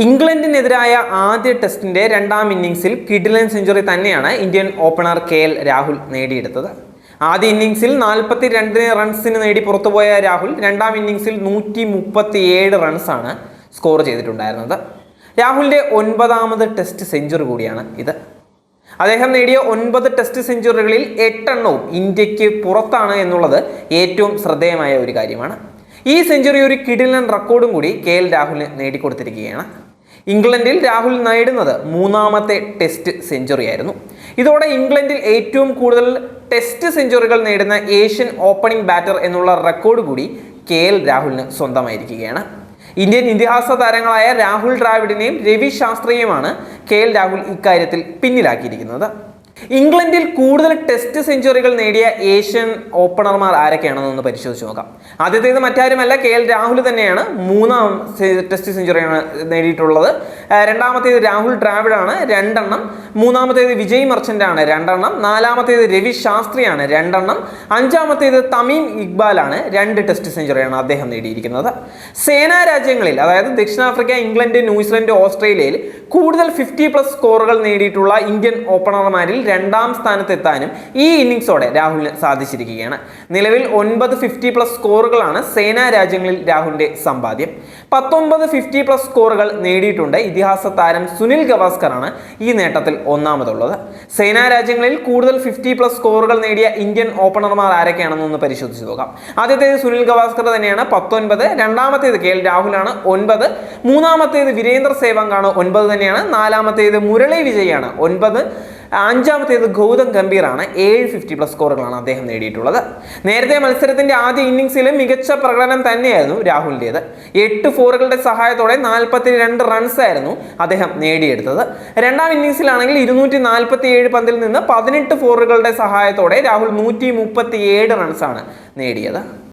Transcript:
ഇംഗ്ലണ്ടിനെതിരായ ആദ്യ ടെസ്റ്റിന്റെ രണ്ടാം ഇന്നിംഗ്സിൽ കിടിലൻ സെഞ്ചുറി തന്നെയാണ് ഇന്ത്യൻ ഓപ്പണർ KL രാഹുൽ നേടിയെടുത്തത്. ആദ്യ ഇന്നിംഗ്സിൽ 42 റൺസിന് നേടി പുറത്തുപോയ രാഹുൽ രണ്ടാം ഇന്നിംഗ്സിൽ 137 റൺസാണ് സ്കോർ ചെയ്തിട്ടുണ്ടായിരുന്നത്. രാഹുലിന്റെ 9ാമത് ടെസ്റ്റ് സെഞ്ചുറി കൂടിയാണ് ഇത്. അദ്ദേഹം നേടിയ 9 ടെസ്റ്റ് സെഞ്ചുറികളിൽ 8 എണ്ണവും ഇന്ത്യക്ക് പുറത്താണ് എന്നുള്ളത് ഏറ്റവും ശ്രദ്ധേയമായ ഒരു കാര്യമാണ്. ഈ സെഞ്ചുറി ഒരു കിടിലൻ റെക്കോർഡും കൂടി KL രാഹുലിന് നേടിക്കൊടുത്തിരിക്കുകയാണ്. ഇംഗ്ലണ്ടിൽ രാഹുൽ നേടുന്നത് 3ാമത്തെ ടെസ്റ്റ് സെഞ്ചുറി ആയിരുന്നു. ഇതോടെ ഇംഗ്ലണ്ടിൽ ഏറ്റവും കൂടുതൽ ടെസ്റ്റ് സെഞ്ചുറികൾ നേടുന്ന ഏഷ്യൻ ഓപ്പണിംഗ് ബാറ്റർ എന്നുള്ള റെക്കോർഡ് കൂടി KL രാഹുലിന് സ്വന്തമായിരിക്കുകയാണ്. ഇന്ത്യൻ ഇതിഹാസ താരങ്ങളായ രാഹുൽ ദ്രാവിഡിനെയും രവി ശാസ്ത്രിയുമാണ് KL രാഹുൽ ഇക്കാര്യത്തിൽ പിന്നിലാക്കിയിരിക്കുന്നത്. ഇംഗ്ലണ്ടിൽ കൂടുതൽ ടെസ്റ്റ് സെഞ്ചുറികൾ നേടിയ ഏഷ്യൻ ഓപ്പണർമാർ ആരൊക്കെയാണെന്നൊന്ന് പരിശോധിച്ച് നോക്കാം. ആദ്യത്തേത് മറ്റാരുമല്ല, KL രാഹുൽ തന്നെയാണ്. 3ാം ടെസ്റ്റ് സെഞ്ചുറിയാണ് നേടിയിട്ടുള്ളത്. രണ്ടാമത്തേത് രാഹുൽ ദ്രാവിഡാണ്, 2 എണ്ണം. 3ാമത്തേത് വിജയ് മർച്ചന്റ് ആണ്, 2 എണ്ണം. 4ാമത്തേത് രവി ശാസ്ത്രിയാണ്, 2 എണ്ണം. 5ാമത്തേത് തമീം ഇക്ബാലാണ്, 2 ടെസ്റ്റ് സെഞ്ചുറിയാണ് അദ്ദേഹം നേടിയിരിക്കുന്നത്. സേനാ രാജ്യങ്ങളിൽ, അതായത് ദക്ഷിണാഫ്രിക്ക, ഇംഗ്ലണ്ട്, ന്യൂസിലൻഡ്, ഓസ്ട്രേലിയയിൽ കൂടുതൽ 50+ സ്കോറുകൾ നേടിയിട്ടുള്ള ഇന്ത്യൻ ഓപ്പണർമാരിൽ 2ാം സ്ഥാനത്തെത്താനും ഈ ഇന്നിംഗ്സോടെ രാഹുലിന് സാധിച്ചിരിക്കുകയാണ്. നിലവിൽ 9 50+ സ്കോറുകളാണ് സേനാ രാജ്യങ്ങളിൽ രാഹുലിന്റെ സമ്പാദ്യം. 19 50+ സ്കോറുകൾ നേടിയിട്ടുണ്ട് ഇതിഹാസ താരം സുനിൽ ഗവാസ്കറാണ് ഈ നേട്ടത്തിൽ 1ാമതുള്ളത്. സേനാ രാജ്യങ്ങളിൽ കൂടുതൽ 50+ സ്കോറുകൾ നേടിയ ഇന്ത്യൻ ഓപ്പണർമാർ ആരൊക്കെയാണെന്നൊന്ന് പരിശോധിച്ച് നോക്കാം. ആദ്യത്തേത് സുനിൽ ഗവാസ്കർ തന്നെയാണ്, 19. രണ്ടാമത്തേത് KL രാഹുലാണ്, 9. 3ാമത്തേത് വീരേന്ദർ സേവാഗാണ്, 9 തന്നെയാണ്. 4ാമത്തേത് മുരളി വിജയാണ്, 9. 5ാമത്തേത് ഗൗതം ഗംഭീറാണ്, 7 50+ സ്കോറുകളാണ് അദ്ദേഹം നേടിയിട്ടുള്ളത്. നേരത്തെ മത്സരത്തിന്റെ ആദ്യ ഇന്നിംഗ്സിൽ മികച്ച പ്രകടനം തന്നെയായിരുന്നു രാഹുലിൻ്റെത്. 8 ഫോറുകളുടെ സഹായത്തോടെ 42 റൺസ് ആയിരുന്നു അദ്ദേഹം നേടിയെടുത്തത്. രണ്ടാം ഇന്നിംഗ്സിലാണെങ്കിൽ 247 പന്തിൽ നിന്ന് 18 ഫോറുകളുടെ സഹായത്തോടെ രാഹുൽ 137 റൺസാണ് നേടിയത്.